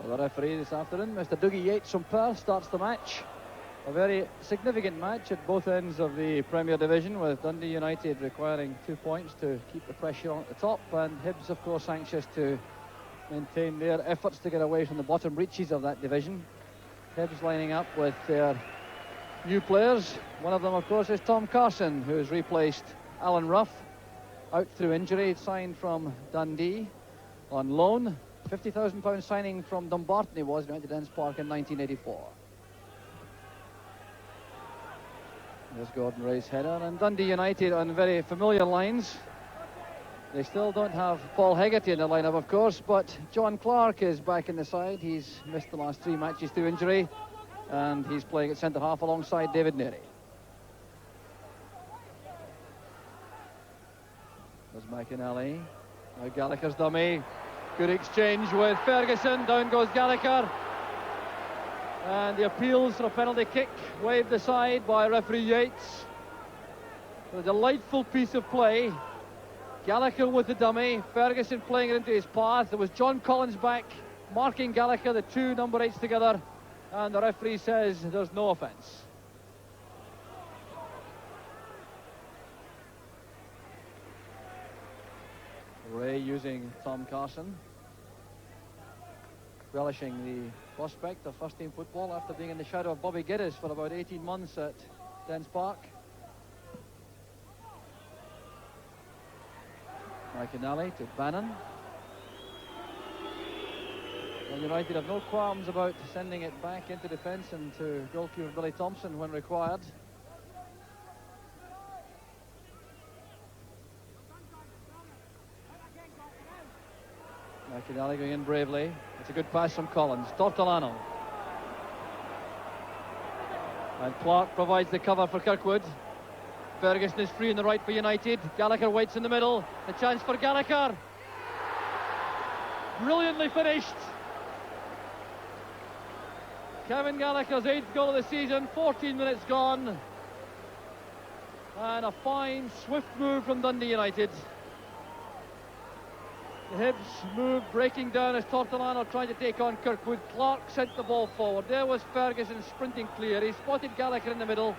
Well, the referee this afternoon, Mr. Dougie Yates from Perth, starts the match. A very significant match at both ends of the Premier Division, with Dundee United requiring 2 points to keep the pressure on at the top, and Hibs, of course, anxious to maintain their efforts to get away from the bottom reaches of that division. Hibs lining up with their new players. One of them, of course, is Tom Carson, who's replaced Alan Rough, out through injury, signed from Dundee on loan. £50,000 signing from Dumbarton he was, United Dens Park in 1984. There's Gordon Ray's header, and Dundee United on very familiar lines. They still don't have Paul Hegarty in the lineup, of course, but John Clark is back in the side. He's missed the last 3 matches through injury, and he's playing at centre-half alongside David Neary. There's McInally. Now Gallagher's dummy. Good exchange with Ferguson. Down goes Gallagher. And the appeals for a penalty kick waved aside by referee Yates. A delightful piece of play. Gallagher with the dummy. Ferguson playing it into his path. There was John Collins back marking Gallagher, the 2 number 8s together. And the referee says there's no offence. Ray using Tom Carson, relishing the prospect of first-team football after being in the shadow of Bobby Giddis for about 18 months at Dens Park. McInally to Bannon. Well, United have no qualms about sending it back into defence and to goalkeeper Billy Thompson when required. McInally going in bravely. It's a good pass from Collins. Tortolano. And Clark provides the cover for Kirkwood. Ferguson is free in the right for United. Gallagher waits in the middle. The chance for Gallagher. Brilliantly finished. Kevin Gallagher's 8th goal of the season. 14 minutes gone. And a fine, swift move from Dundee United. The Hibs move breaking down as Tortolano trying to take on Kirkwood. Clark sent the ball forward. There was Ferguson sprinting clear. He spotted Gallagher in the middle.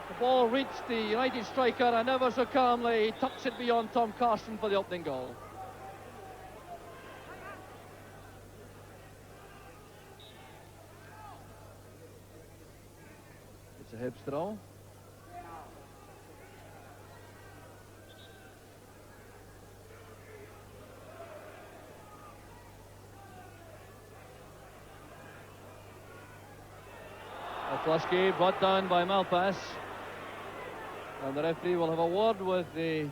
The ball reached the United striker, and ever so calmly he tucks it beyond Tom Carson for the opening goal. It's a Hibs throw. McCluskey brought down by Malpass, and the referee will have a word with the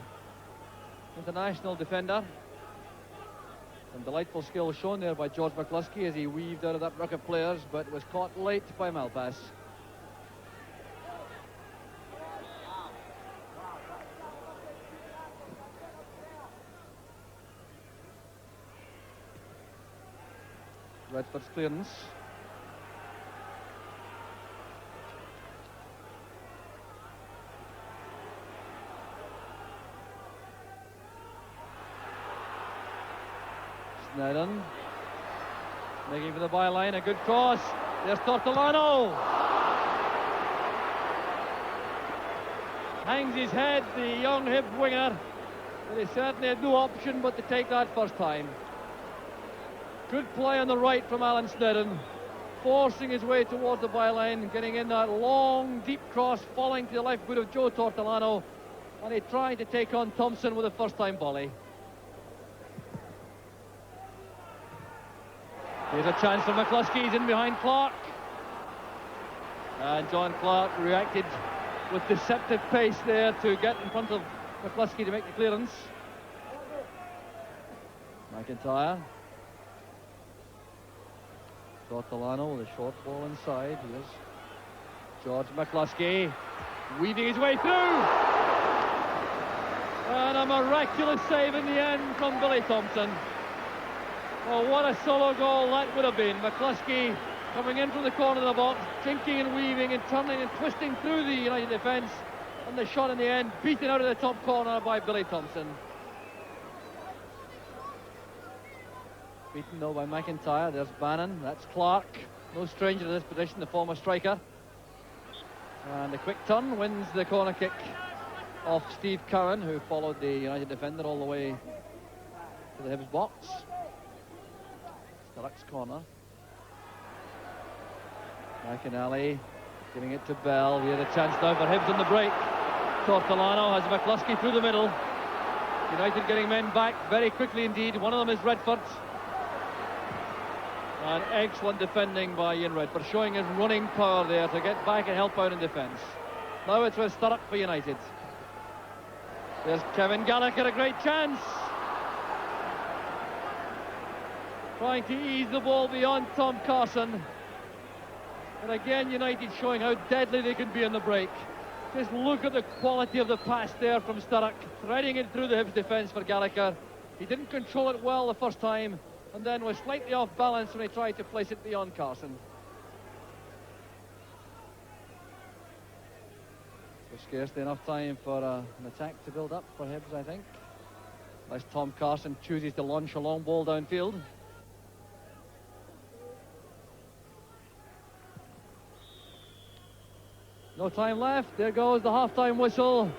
international defender. Some delightful skill shown there by George McCluskey as he weaved out of that ruck of players, but was caught late by Malpass. Redford's clearance. Snedden making for the byline, a good cross. There's Tortolano. Hangs his head, the young Hibs winger. But he certainly had no option but to take that first time. Good play on the right from Alan Snedden, forcing his way towards the byline, getting in that long, deep cross, falling to the left foot of Joe Tortolano, and he tried to take on Thompson with a first-time volley. Here's a chance for McCluskey. He's in behind Clark. And John Clark reacted with deceptive pace there to get in front of McCluskey to make the clearance. McIntyre. Tortolano with a short ball inside. Here's George McCluskey weaving his way through. And a miraculous save in the end from Billy Thompson. Oh, what a solo goal that would have been. McCluskey coming in from the corner of the box, jinking and weaving and turning and twisting through the United defence, and the shot in the end beaten out of the top corner by Billy Thompson. Beaten though by McIntyre. There's Bannon. That's Clark. No stranger to this position, the former striker. And a quick turn wins the corner kick off Steve Cowan, who followed the United defender all the way to the Hibs box. Sturrock's corner. McInally giving it to Bell. We had a chance now for Hibs on the break. Tortolano has McCluskey through the middle. United getting men back very quickly indeed. One of them is Redford. And excellent defending by Ian Redford, showing his running power there to get back and help out in defence. Now it's with Sturrock for United. There's Kevin Gallagher, a great chance. Trying to ease the ball beyond Tom Carson. And again, United showing how deadly they can be in the break. Just look at the quality of the pass there from Sturrock, threading it through the Hibs defence for Gallagher. He didn't control it well the first time, and then was slightly off balance when he tried to place it beyond Carson. So scarcely enough time for an attack to build up for Hibs, I think. Unless Tom Carson chooses to launch a long ball downfield. No time left. There goes the half-time whistle.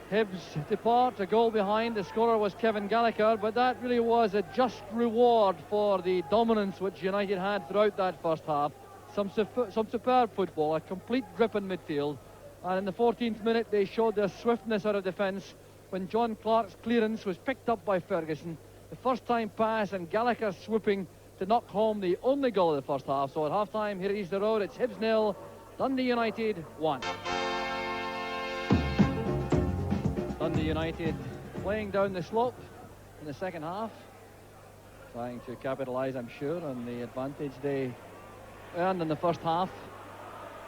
Hibs depart, a goal behind. The scorer was Kevin Gallagher, but that really was a just reward for the dominance which United had throughout that first half. Some superb football, a complete grip in midfield, and in the 14th minute they showed their swiftness out of defence when John Clark's clearance was picked up by Ferguson. The first time pass and Gallagher swooping to knock home the only goal of the first half. So at half-time, here is the road. It's Hibs 0, Dundee United 1. Dundee United playing down the slope in the second half, trying to capitalise, I'm sure, on the advantage they earned in the first half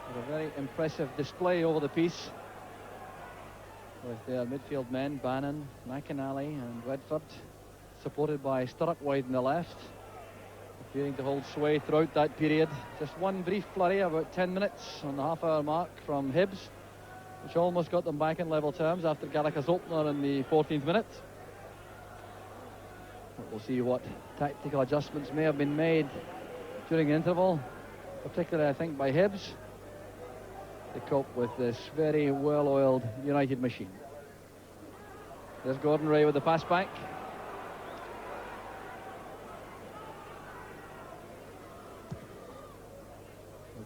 with a very impressive display over the piece with their midfield men, Bannon, McInally and Redford, supported by Sturrock wide in the left, appearing to hold sway throughout that period. Just one brief flurry, about 10 minutes on the half-hour mark from Hibs, which almost got them back in level terms after Gallagher's opener in the 14th minute. But we'll see what tactical adjustments may have been made during the interval, particularly I think by Hibs, to cope with this very well-oiled United machine. There's Gordon Ray with the pass back.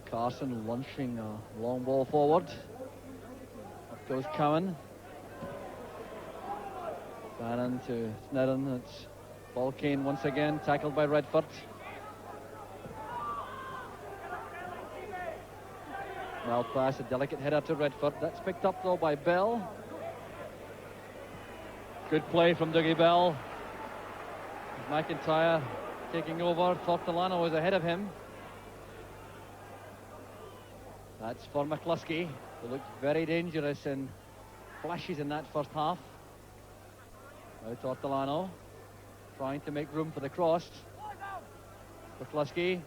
Carson launching a long ball forward. Up goes Cowan. Bannon to Snedden. It's Balkane once again, tackled by Redford. Well pass, a delicate header to Redford. That's picked up though by Bell. Good play from Dougie Bell. McIntyre taking over. Tortolano was ahead of him. That's for McCluskey, who looked very dangerous in flashes in that first half. Now Tortolano trying to make room for the cross. McCluskey,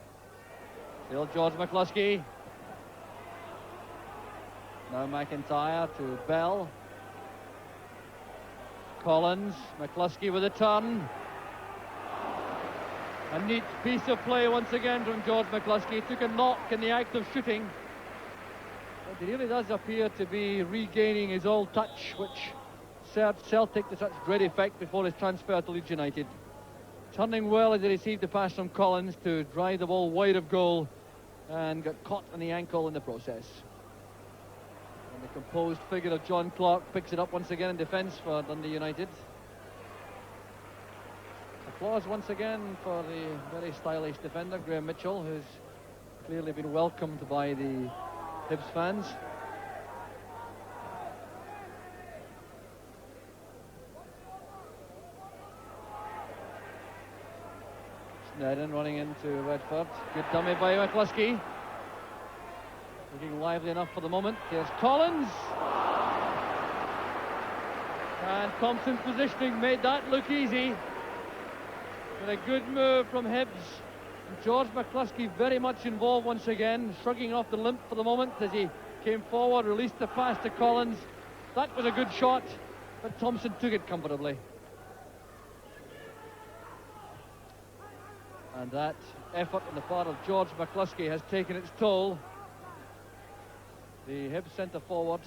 still George McCluskey. Now McIntyre to Bell. Collins, McCluskey with a turn. A neat piece of play once again from George McCluskey. Took a knock in the act of shooting. But he really does appear to be regaining his old touch, which served Celtic to such great effect before his transfer to Leeds United. Turning well as he received the pass from Collins to drive the ball wide of goal and got caught on the ankle in the process. And the composed figure of John Clark picks it up once again in defence for Dundee United. Applause once again for the very stylish defender, Graham Mitchell, who's clearly been welcomed by the Hibs fans. Snedden running into Redford. Good dummy by McCluskey. Looking lively enough for the moment. Here's Collins. And Thompson's positioning made that look easy. And a good move from Hibs. George McCluskey very much involved once again, shrugging off the limp for the moment as he came forward, released the pass to Collins. That was a good shot, but Thompson took it comfortably. And that effort on the part of George McCluskey has taken its toll. The Hibs centre forward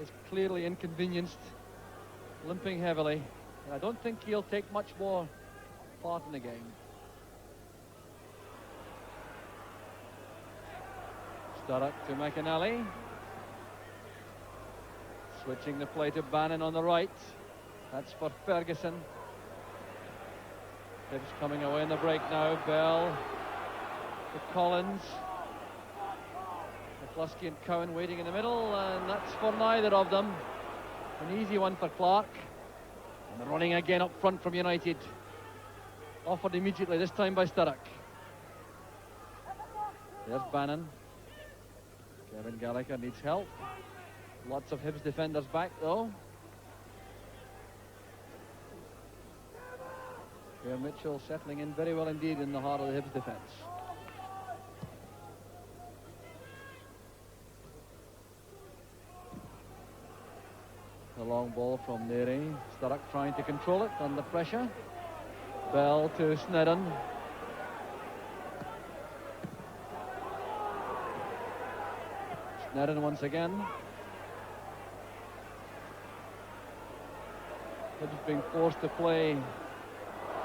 is clearly inconvenienced, limping heavily, and I don't think he'll take much more part in the game. Sturrock to McInally. Switching the play to Bannon on the right. That's for Ferguson. Hibs coming away in the break now. Bell to Collins. McCluskey and Cowan waiting in the middle, and that's for neither of them. An easy one for Clark. And they're running again up front from United. Offered immediately, this time by Sturrock. There's Bannon. Kevin Gallagher needs help. Lots of Hibs defenders back though. Graham Mitchell settling in very well indeed in the heart of the Hibs defence. The long ball from Neary. Sturrock trying to control it under pressure. Bell to Snedden. Snedden once again. Hibs being forced to play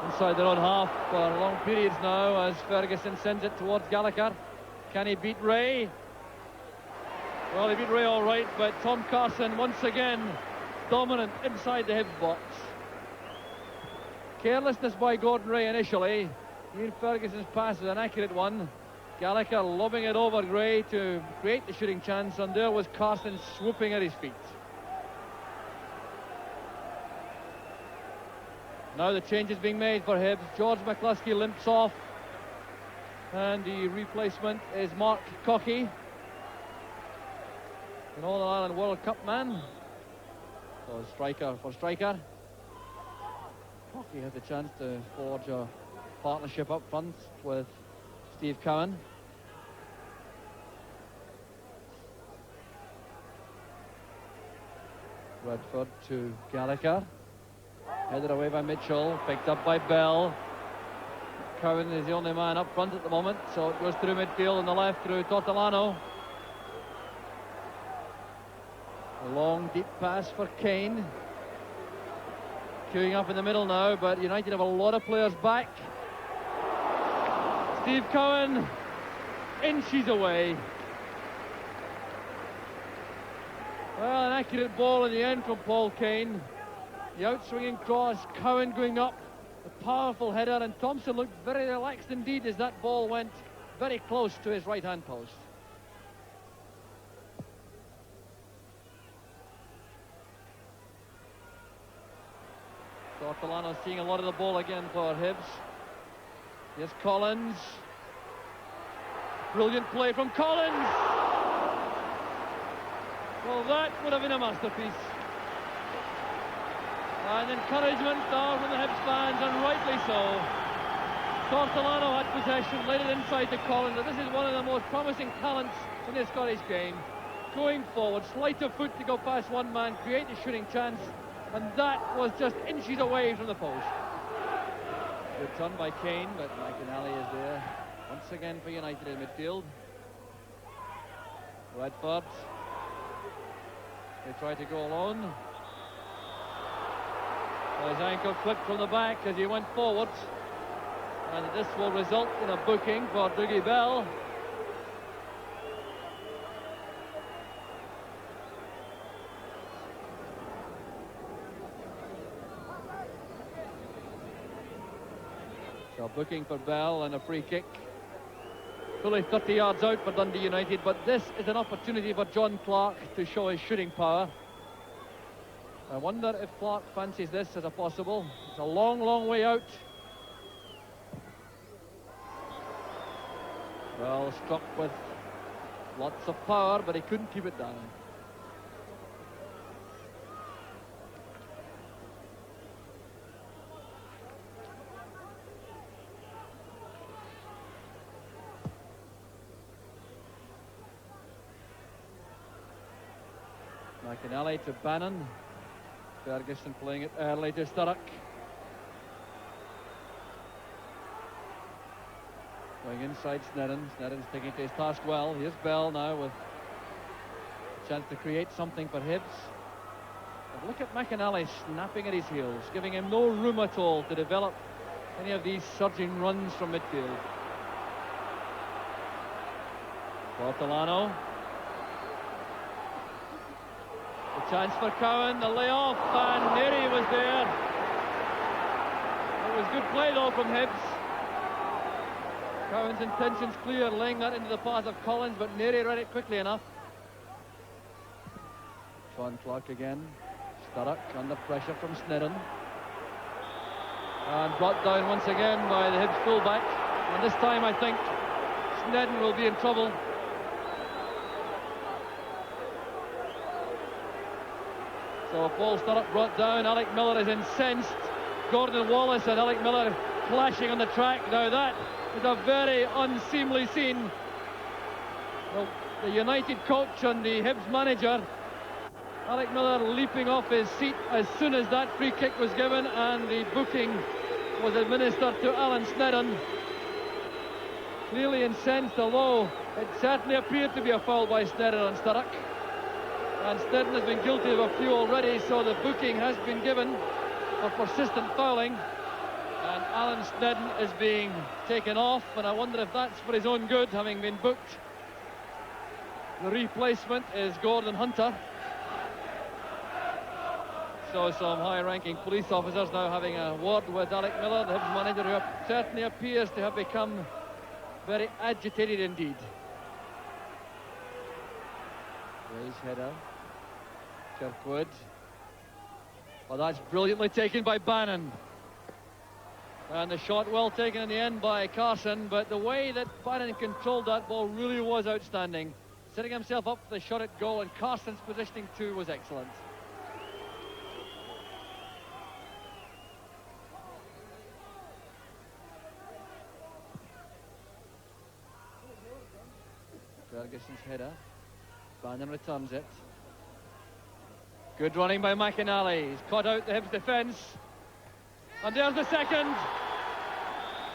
inside their own half for long periods now as Ferguson sends it towards Gallagher. Can he beat Ray? Well, he beat Ray all right, but Tom Carson once again dominant inside the Hibs box. Carelessness by Gordon Ray initially. Ian Ferguson's pass is an accurate one. Gallagher lobbing it over Ray to create the shooting chance, and there was Carson swooping at his feet. Now the change is being made for Hibs. George McCluskey limps off, and the replacement is Mark Cockey, an Northern Ireland World Cup man. So striker for striker. Cockey has the chance to forge a partnership up front with Steve Cowan. Redford to Gallagher. Headed away by Mitchell, picked up by Bell. Cowan is the only man up front at the moment, so it goes through midfield on the left through Tortolano. A long deep pass for Kane. Queuing up in the middle now, but United have a lot of players back. Steve Cowan, inches away. Well, an accurate ball in the end from Paul Kane. The outswinging cross, Cowan going up, a powerful header, and Thompson looked very relaxed indeed as that ball went very close to his right-hand post. Tortolano seeing a lot of the ball again for Hibs. Here's Collins. Brilliant play from Collins. Well, that would have been a masterpiece. And encouragement now from the Hibs fans, and rightly so. Tortolano had possession, laid it inside to Collins. This is one of the most promising talents in the Scottish game. Going forward, sleight of foot to go past one man, create a shooting chance, and that was just inches away from the post. Good turn by Kane, but McInally is there once again for United in midfield. Redford. They try to go alone. His ankle clipped from the back as he went forward, and this will result in a booking for Dougie Bell. So booking for Bell and a free kick. Fully 30 yards out for Dundee United, but this is an opportunity for John Clark to show his shooting power. I wonder if Clark fancies this as a possible. It's a long, long way out. Well, struck with lots of power, but he couldn't keep it down. McInally to Bannon. Ferguson playing it early to Sturrock. Going inside Snedden. Snedden's taking to his task well. Here's Bell now with a chance to create something for Hibs. But look at McInally snapping at his heels, giving him no room at all to develop any of these surging runs from midfield. Portolano. The chance for Cowan, the layoff, and Neri was there. It was good play though from Hibs. Cowan's intentions clear, laying that into the path of Collins, but Neri read it quickly enough. Sean Clark again. Sturrock under pressure from Snedden. And brought down once again by the Hibs fullback. And this time I think Snedden will be in trouble. So Paul Sturrock brought down. Alec Miller is incensed. Gordon Wallace and Alec Miller clashing on the track. Now that is a very unseemly scene. Well, the United coach and the Hibs manager, Alec Miller, leaping off his seat as soon as that free kick was given, and the booking was administered to Alan Snedden. Clearly incensed, although it certainly appeared to be a foul by Snedden on Sturrock. And Snedden has been guilty of a few already, so the booking has been given for persistent fouling. And Alan Snedden is being taken off, and I wonder if that's for his own good, having been booked. The replacement is Gordon Hunter. So some high-ranking police officers now having a word with Alec Miller, the Hibs manager, who certainly appears to have become very agitated indeed. Ray's header. Kirkwood. Well, that's brilliantly taken by Bannon. And the shot well taken in the end by Carson, but the way that Bannon controlled that ball really was outstanding. Setting himself up for the shot at goal, and Carson's positioning too was excellent. Ferguson's header. Bannon returns it. Good running by McInally. He's caught out the Hibs defence. And there's the second.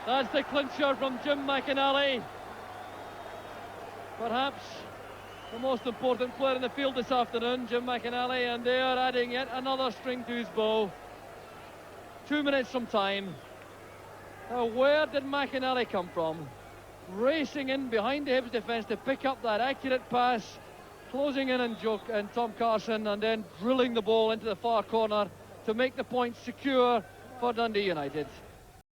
That's the clincher from Jim McInally. Perhaps the most important player in the field this afternoon, Jim McInally, and they are adding yet another string to his bow. 2 minutes from time. Now, where did McInally come from? Racing in behind the Hibs defence to pick up that accurate pass, closing in on Tom Carson, and then drilling the ball into the far corner to make the point secure for Dundee United.